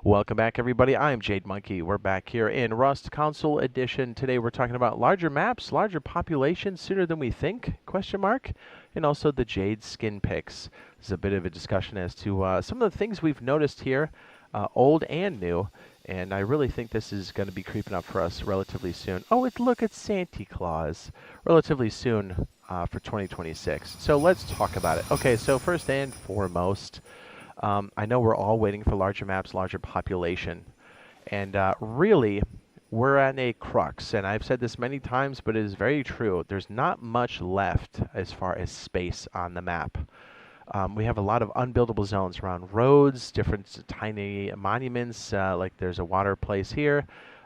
Welcome back, everybody. I'm Jade Monkey. We're back here in Rust Console Edition. Today we're talking about larger maps, larger population sooner than we think, question mark, and also the Jade Skin picks. This is a bit of a discussion as to some of the things we've noticed here, old and new, and I really think this is going to be creeping up for us relatively soon. Oh, look, it's Santa Claus. Relatively soon for 2026. So let's talk about it. Okay, so first and foremost, I know we're all waiting for larger maps, larger population, and really, we're at a crux, and I've said this many times, but it is very true. There's not much left as far as space on the map. We have a lot of unbuildable zones around roads, different tiny monuments, like there's a water place here.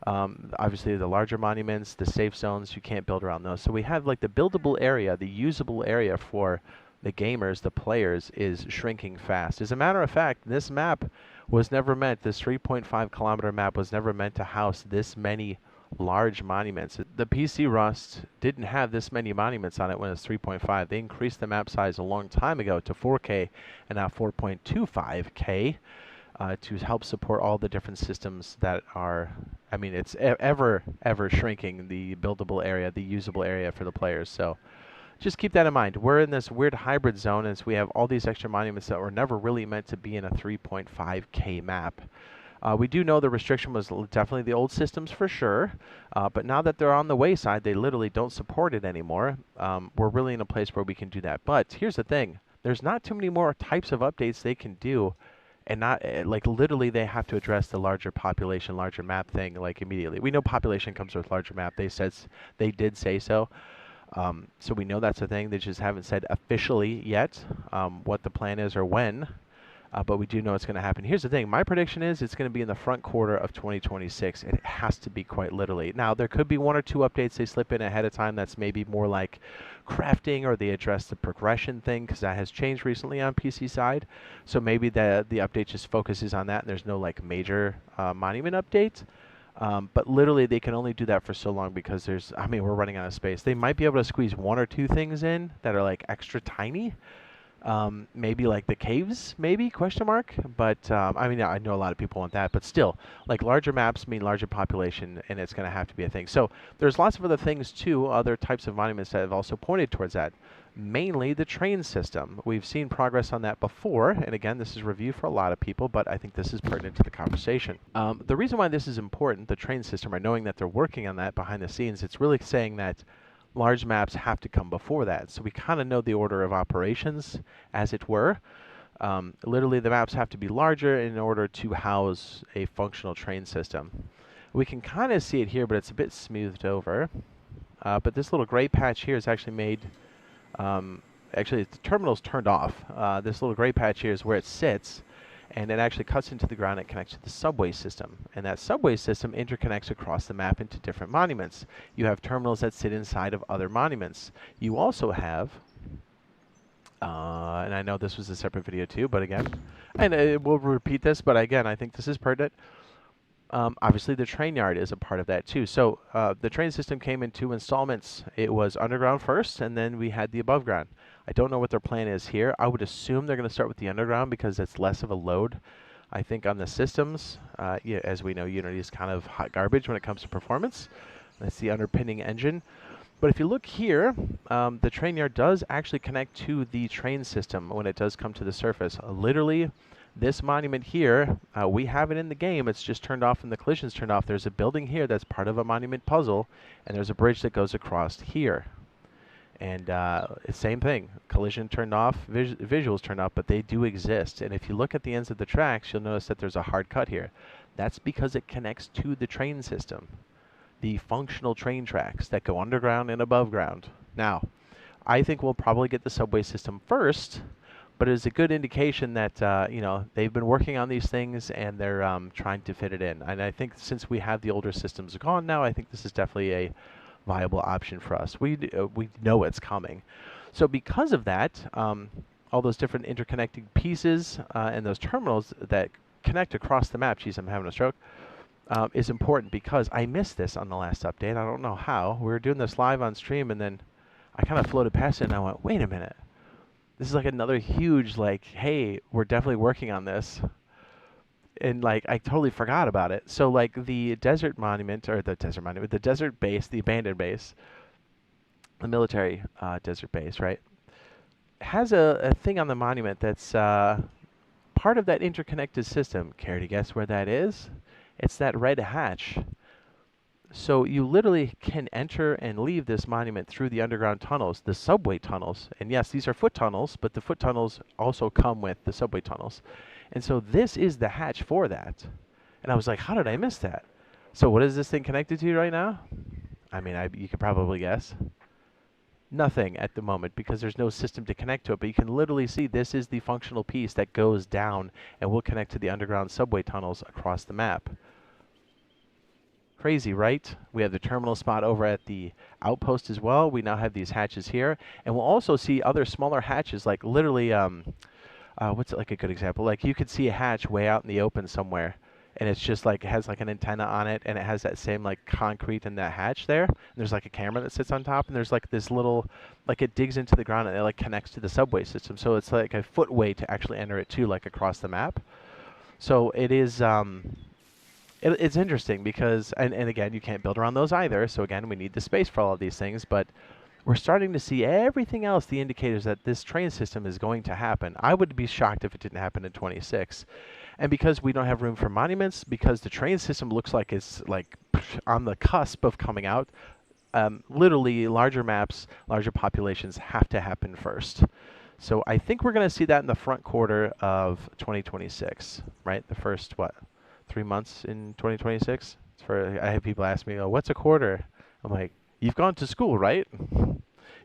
Obviously, the larger monuments, the safe zones, you can't build around those. So we have like the buildable area, the usable area for the gamers, the players, is shrinking fast. As a matter of fact, this map was never meant, this 3.5 kilometer map was never meant to house this many large monuments. The PC Rust didn't have this many monuments on it when it was 3.5. They increased the map size a long time ago to 4K and now 4.25K to help support all the different systems that are, I mean, it's ever shrinking the buildable area, the usable area for the players. So just keep that in mind. We're in this weird hybrid zone as we have all these extra monuments that were never really meant to be in a 3.5K map. We do know the restriction was definitely the old systems for sure, but now that they're on the wayside, they literally don't support it anymore. We're really in a place where we can do that. But here's the thing. There's not too many more types of updates they can do, and not like literally they have to address the larger population, larger map thing like immediately. We know population comes with larger map. They did say so. So we know that's a thing. They just haven't said officially yet what the plan is or when, but we do know it's going to happen. Here's the thing. My prediction is it's going to be in the front quarter of 2026. It has to be quite literally. Now, there could be one or two updates they slip in ahead of time that's maybe more like crafting, or they address the progression thing, because that has changed recently on PC side. So maybe the update just focuses on that and there's no like major monument update. But literally, they can only do that for so long because we're running out of space. They might be able to squeeze one or two things in that are like extra tiny. Maybe like the caves, maybe, question mark. But, I know a lot of people want that, but still, like larger maps mean larger population, and it's going to have to be a thing. So there's lots of other things too, other types of monuments that have also pointed towards that. Mainly the train system. We've seen progress on that before, and again, this is review for a lot of people, but I think this is pertinent to the conversation. The reason why this is important, the train system, or knowing that they're working on that behind the scenes, it's really saying that large maps have to come before that. So we kind of know the order of operations, as it were. Literally, the maps have to be larger in order to house a functional train system. We can kind of see it here, but it's a bit smoothed over. But this little gray patch here is actually made... actually, the terminal's turned off. This little gray patch here is where it sits, and it actually cuts into the ground and connects to the subway system. And that subway system interconnects across the map into different monuments. You have terminals that sit inside of other monuments. You also have, and I know this was a separate video too, but again, and we'll repeat this, but again, I think this is pertinent. Obviously, the train yard is a part of that too. So the train system came in two installments. It was underground first, and then we had the above ground. I don't know what their plan is here. I would assume they're going to start with the underground because it's less of a load, I think, on the systems. Yeah, as we know, Unity is kind of hot garbage when it comes to performance. That's the underpinning engine. But if you look here, the train yard does actually connect to the train system when it does come to the surface. Literally, this monument here, we have it in the game. It's just turned off and the collision's turned off. There's a building here that's part of a monument puzzle, and there's a bridge that goes across here. And same thing. Collision turned off, visuals turned off, but they do exist. And if you look at the ends of the tracks, you'll notice that there's a hard cut here. That's because it connects to the train system, the functional train tracks that go underground and above ground. Now, I think we'll probably get the subway system first, but it's a good indication that they've been working on these things and they're trying to fit it in. And I think since we have the older systems gone now, I think this is definitely a viable option for us. We know it's coming. So because of that, all those different interconnecting pieces and those terminals that connect across the map, geez, I'm having a stroke, is important because I missed this on the last update. I don't know how. We were doing this live on stream, and then I kind of floated past it and I went, wait a minute. This is like another huge, like, hey, we're definitely working on this. And like I totally forgot about it. So like the desert monument or the desert monument, the desert base, the abandoned base, the military desert base, right? Has a thing on the monument that's part of that interconnected system. Care to guess where that is? It's that red hatch. So you literally can enter and leave this monument through the underground tunnels, the subway tunnels. And yes, these are foot tunnels, but the foot tunnels also come with the subway tunnels. And so this is the hatch for that. And I was like, how did I miss that? So what is this thing connected to right now? I mean, you could probably guess. Nothing at the moment because there's no system to connect to it, but you can literally see this is the functional piece that goes down and will connect to the underground subway tunnels across the map. Crazy, right? We have the terminal spot over at the outpost as well. We now have these hatches here, and we'll also see other smaller hatches, like literally, what's like a good example? Like you could see a hatch way out in the open somewhere, and it's just like it has like an antenna on it, and it has that same like concrete in that hatch there. And there's like a camera that sits on top, and there's like this little, like it digs into the ground and it like connects to the subway system. So it's like a footway to actually enter it too, like across the map. So it is. It's interesting because, and again, you can't build around those either. So again, we need the space for all of these things, but we're starting to see everything else, the indicators that this train system is going to happen. I would be shocked if it didn't happen in 26. And because we don't have room for monuments, because the train system looks like it's like on the cusp of coming out, literally larger maps, larger populations have to happen first. So I think we're going to see that in the front quarter of 2026, right? The first, what, 3 months in 2026? I have people ask me, oh, what's a quarter? I'm like, you've gone to school, right?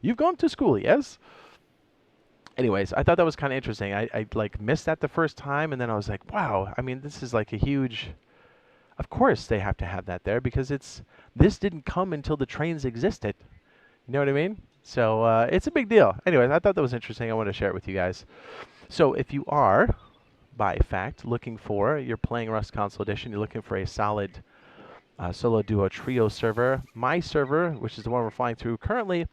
You've gone to school, yes? Anyways, I thought that was kind of interesting. I like missed that the first time, and then I was like, wow, I mean, this is like a huge... Of course they have to have that there because this didn't come until the trains existed. You know what I mean? So it's a big deal. Anyways, I thought that was interesting. I want to share it with you guys. So if you are, by fact, you're playing Rust Console Edition, you're looking for a solid solo, duo, trio server, my server, which is the one we're flying through currently,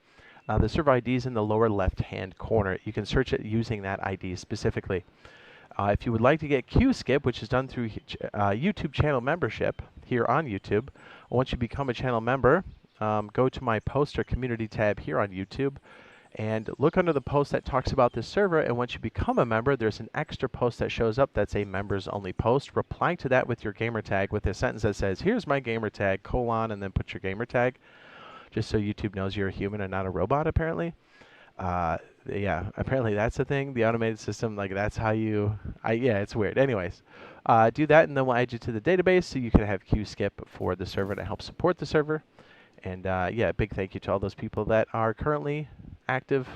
the server ID is in the lower left-hand corner. You can search it using that ID specifically. If you would like to get Q-Skip, which is done through YouTube channel membership here on YouTube, once you become a channel member, go to my post or community tab here on YouTube and look under the post that talks about this server, and once you become a member, there's an extra post that shows up that's a members only post. Reply to that with your gamer tag with a sentence that says, here's my gamer tag, colon, and then put your gamer tag, just so YouTube knows you're a human and not a robot, apparently. Yeah, apparently that's the thing. The automated system, like that's how you, yeah, it's weird. Anyways, do that, and then we'll add you to the database so you can have Q-Skip for the server to help support the server. And yeah, big thank you to all those people that are currently active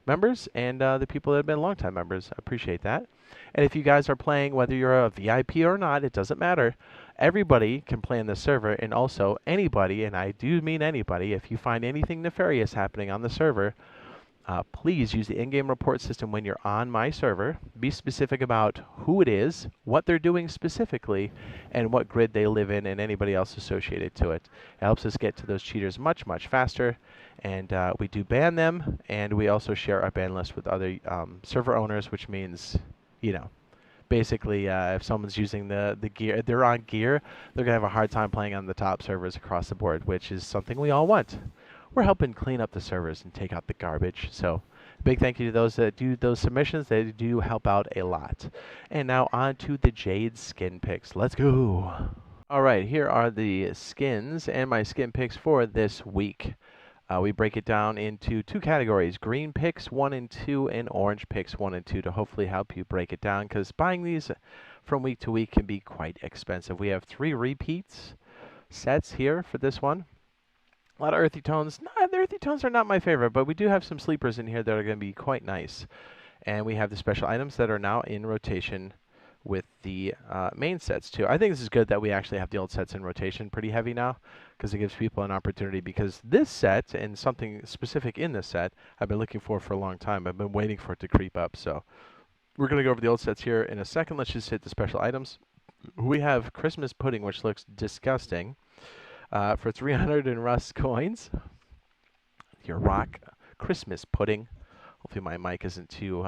members and the people that have been longtime members. I appreciate that. And if you guys are playing, whether you're a VIP or not, it doesn't matter. Everybody can play in the server, and also anybody, and I do mean anybody, if you find anything nefarious happening on the server, please use the in-game report system when you're on my server. Be specific about who it is, what they're doing specifically, and what grid they live in, and anybody else associated to it. It helps us get to those cheaters much, much faster. And we do ban them, and we also share our ban list with other server owners, which means, you know, basically if someone's using the gear, if they're on gear, they're going to have a hard time playing on the top servers across the board, which is something we all want. We're helping clean up the servers and take out the garbage. So big thank you to those that do those submissions. They do help out a lot. And now on to the Jade Skin picks. Let's go. All right, here are the skins and my skin picks for this week. We break it down into two categories, green picks 1 and 2 and orange picks 1 and 2 to hopefully help you break it down, because buying these from week to week can be quite expensive. We have 3 repeats sets here for this one. A lot of earthy tones. No, the earthy tones are not my favorite, but we do have some sleepers in here that are going to be quite nice. And we have the special items that are now in rotation with the main sets too. I think this is good that we actually have the old sets in rotation pretty heavy now, because it gives people an opportunity, because this set and something specific in this set I've been looking for a long time. I've been waiting for it to creep up. So we're going to go over the old sets here in a second. Let's just hit the special items. We have Christmas pudding, which looks disgusting. For 300 in Rust coins, your rock Christmas pudding. Hopefully my mic isn't too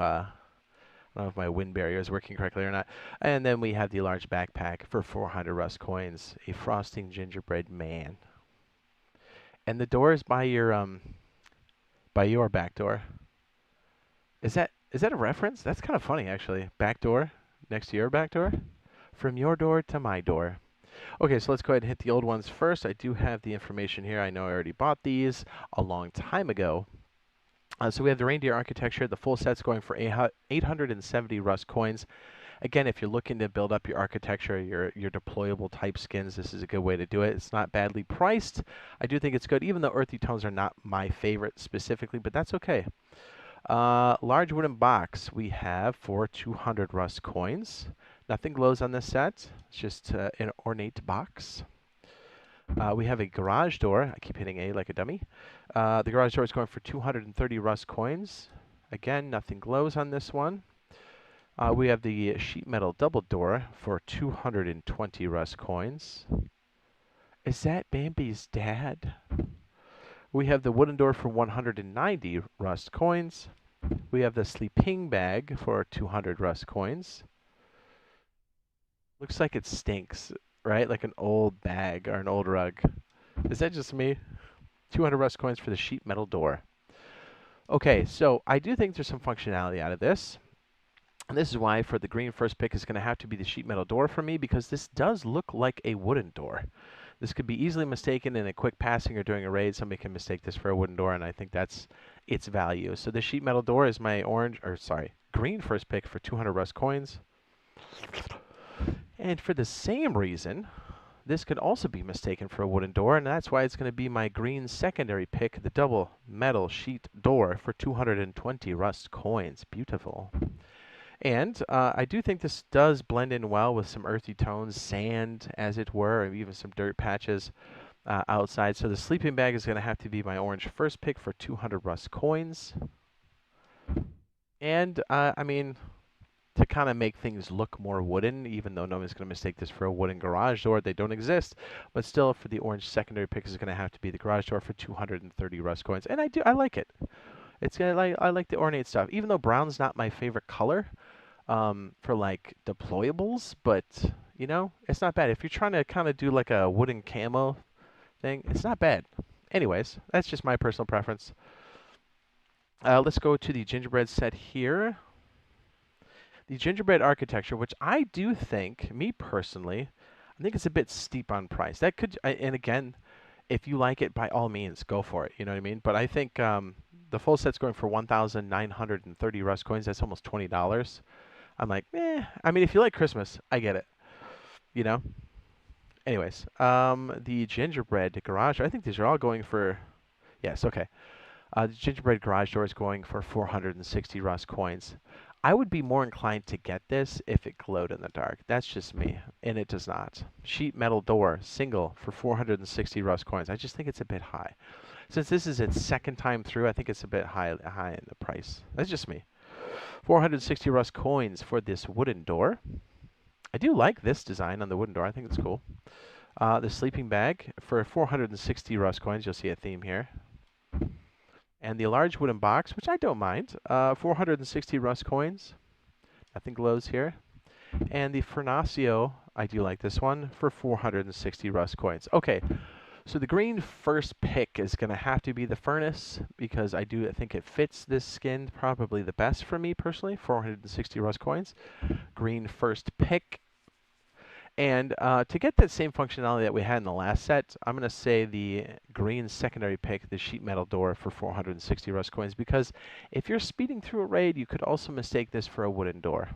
I don't know if my wind barrier is working correctly or not. And then we have the large backpack for 400 Rust coins, a frosting gingerbread man. And the door is by your back door. Is that a reference? That's kind of funny actually. Back door next to your back door? From your door to my door. Okay, so let's go ahead and hit the old ones first. I do have the information here. I know I already bought these a long time ago. So we have the reindeer architecture. The full set's going for 870 Rust coins. Again, if you're looking to build up your architecture, your deployable type skins, this is a good way to do it. It's not badly priced. I do think it's good, even though earthy tones are not my favorite specifically, but that's okay. Large wooden box we have for 200 Rust coins. Nothing glows on this set. It's just an ornate box. We have a garage door. I keep hitting A like a dummy. The garage door is going for 230 Rust coins. Again, nothing glows on this one. We have the sheet metal double door for 220 Rust coins. Is that Bambi's dad? We have the wooden door for 190 Rust coins. We have the sleeping bag for 200 Rust coins. Looks like it stinks, right? Like an old bag or an old rug. Is that just me? 200 Rust coins for the sheet metal door. Okay, so I do think there's some functionality out of this. And this is why for the green first pick is going to have to be the sheet metal door for me, because this does look like a wooden door. This could be easily mistaken in a quick passing or during a raid. Somebody can mistake this for a wooden door, and I think that's its value. So the sheet metal door is my green first pick for 200 Rust coins. And for the same reason, this could also be mistaken for a wooden door, and that's why it's going to be my green secondary pick, the double metal sheet door for 220 Rust coins. Beautiful. And I do think this does blend in well with some earthy tones, sand as it were, or even some dirt patches outside. So the sleeping bag is going to have to be my orange first pick for 200 Rust coins. And I mean, to kind of make things look more wooden, even though nobody's going to mistake this for a wooden garage door, they don't exist. But still, for the orange secondary pick is going to have to be the garage door for 230 Rust coins. And I like it. It's gonna I like the ornate stuff, even though brown's not my favorite color for like deployables, but you know, it's not bad. If you're trying to kind of do like a wooden camo thing, it's not bad. Anyways, that's just my personal preference. Let's go to the gingerbread set here. The gingerbread architecture, which I do think, me personally, I think it's a bit steep on price. That could, and again, if you like it, by all means, go for it. You know what I mean? But I think the full set's going for 1,930 Rust coins. That's almost $20. I'm like, I mean, if you like Christmas, I get it. You know? Anyways, the gingerbread garage, I think these are all going for, yes, okay. The gingerbread garage door is going for 460 Rust coins. I would be more inclined to get this if it glowed in the dark. That's just me, and it does not. Sheet metal door, single, for 460 Rust coins. I just think it's a bit high. Since this is its second time through, I think it's a bit high in the price. That's just me. 460 Rust coins for this wooden door. I do like this design on the wooden door. I think it's cool. The sleeping bag for 460 Rust coins. You'll see a theme here. And the large wooden box, which I don't mind, 460 Rust coins. Nothing glows here. And the Furnacio, I do like this one, for 460 Rust coins. Okay, so the green first pick is going to have to be the Furnace, because I do think it fits this skin probably the best for me personally, 460 Rust coins. Green first pick. And to get that same functionality that we had in the last set, I'm going to say the green secondary pick, the sheet metal door for 460 Rust coins, because if you're speeding through a raid, you could also mistake this for a wooden door.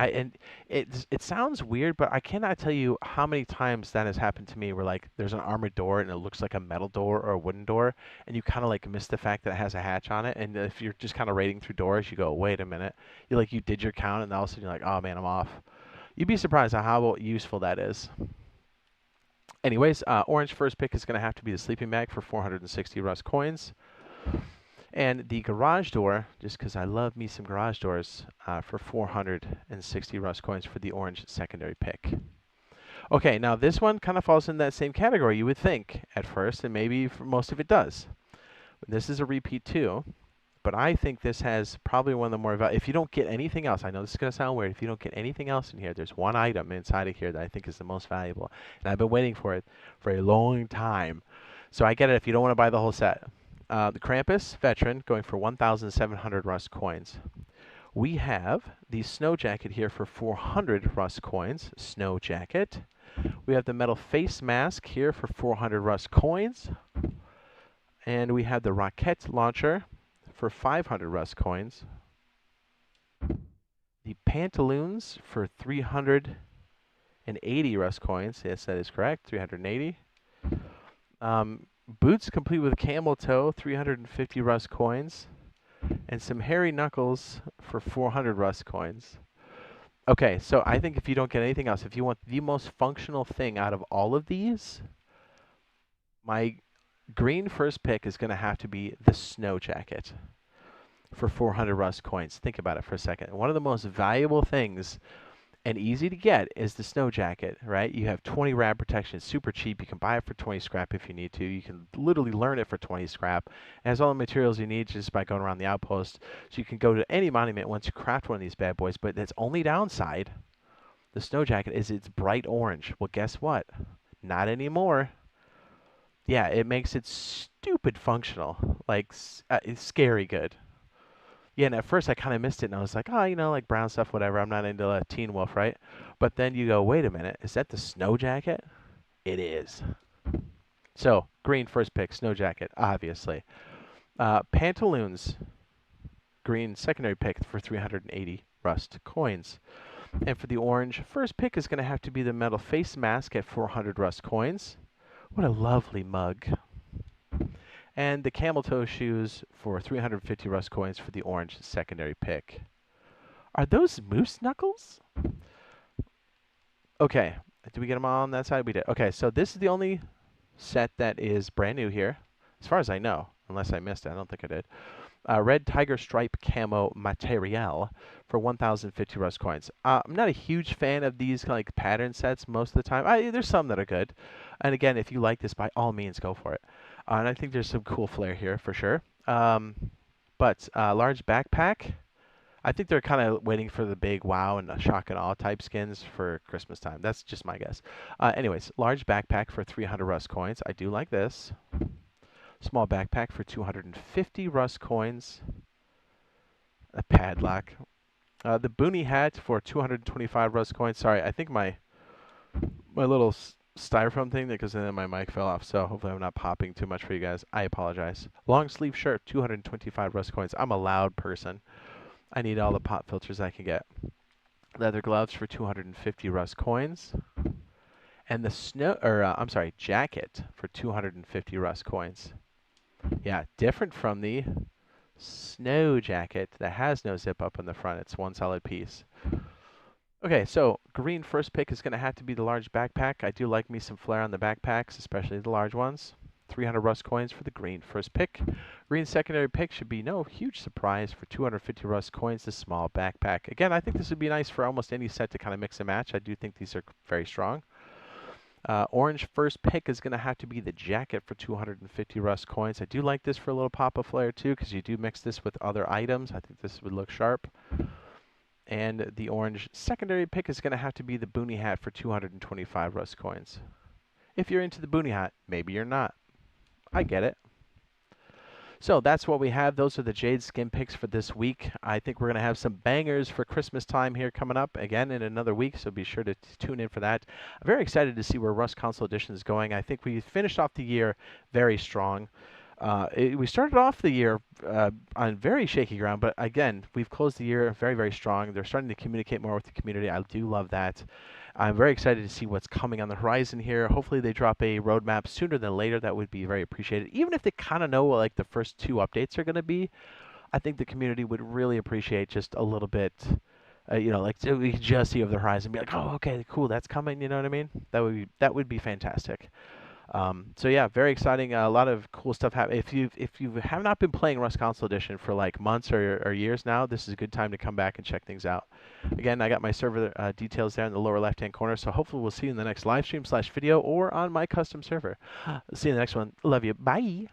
And it sounds weird, but I cannot tell you how many times that has happened to me where like there's an armored door and it looks like a metal door or a wooden door, and you kind of like miss the fact that it has a hatch on it. And if you're just kind of raiding through doors, you go, wait a minute. You did your count, and all of a sudden you're like, oh man, I'm off. You'd be surprised at how useful that is. Anyways, orange first pick is going to have to be the sleeping bag for 460 Rust coins. And the garage door, just because I love me some garage doors, for 460 Rust coins for the orange secondary pick. Okay, now this one kind of falls in that same category, you would think, at first, and maybe for most of it does. This is a repeat too. but I think this has probably one of the more valuable. If you don't get anything else, I know this is going to sound weird. If you don't get anything else in here, there's one item inside of here that I think is the most valuable. And I've been waiting for it for a long time. So I get it if you don't want to buy the whole set. The Krampus Veteran going for 1,700 Rust coins. We have the Snow Jacket here for 400 Rust coins. Snow Jacket. We have the metal face mask here for 400 Rust coins. And we have the rocket launcher for 500 Rust coins. The pantaloons for 380 Rust coins. Yes, that is correct. 380. Boots complete with camel toe, 350 Rust coins. And some hairy knuckles for 400 Rust coins. Okay, so I think if you don't get anything else, if you want the most functional thing out of all of these, my green first pick is going to have to be the Snow Jacket for 400 Rust coins. Think about it for a second. One of the most valuable things and easy to get is the Snow Jacket, right? You have 20 rad protection, super cheap. You can buy it for 20 scrap if you need to. You can literally learn it for 20 scrap. It has all the materials you need just by going around the outpost. So you can go to any monument once you craft one of these bad boys, but its only downside, the Snow Jacket, is it's bright orange. Well, guess what? Not anymore. Yeah, it makes it stupid functional, like it's scary good. Yeah, and at first I kind of missed it, and I was like, oh, you know, like brown stuff, whatever. I'm not into Teen Wolf, right? But then you go, wait a minute, is that the Snow Jacket? It is. So, green first pick, Snow Jacket, obviously. Pantaloons, green secondary pick for 380 Rust coins. And for the orange, first pick is going to have to be the metal face mask at 400 Rust coins. What a lovely mug. And the camel toe shoes for 350 Rust coins for the orange secondary pick. Are those moose knuckles? Okay, did we get them on that side? We did. Okay, so this is the only set that is brand new here, as far as I know, unless I missed it. I don't think I did. Red Tiger Stripe Camo Material for 1,050 Rust coins. I'm not a huge fan of these like pattern sets most of the time. There's some that are good. And again, if you like this, by all means, go for it. And I think there's some cool flair here for sure. But large backpack, I think they're kind of waiting for the big wow and shock and awe type skins for Christmas time. That's just my guess. Anyways, large backpack for 300 Rust coins. I do like this. Small backpack for 250 Rust coins. A padlock. The boonie hat for 225 Rust coins. Sorry, I think my little styrofoam thing that goes in and my mic fell off, so hopefully I'm not popping too much for you guys. I apologize. Long sleeve shirt, 225 Rust coins. I'm a loud person. I need all the pop filters I can get. Leather gloves for 250 Rust coins. And the jacket for 250 Rust coins. Yeah, different from the Snow Jacket that has no zip up in the front. It's one solid piece. Okay, so green first pick is going to have to be the large backpack. I do like me some flair on the backpacks, especially the large ones. 300 Rust coins for the green first pick. Green secondary pick should be no huge surprise for 250 Rust coins, the small backpack. Again, I think this would be nice for almost any set to kind of mix and match. I do think these are very strong. Orange first pick is going to have to be the jacket for 250 Rust coins. I do like this for a little pop of flair too, because you do mix this with other items. I think this would look sharp. And the orange secondary pick is going to have to be the boonie hat for 225 Rust coins. If you're into the boonie hat, maybe you're not. I get it. So that's what we have. Those are the Jade Skin picks for this week. I think we're going to have some bangers for Christmas time here coming up again in another week, so be sure to tune in for that. I'm very excited to see where Rust Console Edition is going. I think we finished off the year very strong. We started off the year on very shaky ground, but again, we've closed the year very, very strong. They're starting to communicate more with the community. I do love that. I'm very excited to see what's coming on the horizon here. Hopefully they drop a roadmap sooner than later. That would be very appreciated. Even if they kind of know what like the first 2 updates are going to be, I think the community would really appreciate just a little bit, you know, like so we could just see over the horizon and be like, oh, okay, cool, that's coming. You know what I mean? That would be fantastic. So yeah, very exciting. A lot of cool stuff happening. If you have not been playing Rust Console Edition for like months or years now, this is a good time to come back and check things out. Again, I got my server details there in the lower left-hand corner. So hopefully we'll see you in the next live stream / video or on my custom server. See you in the next one. Love you. Bye.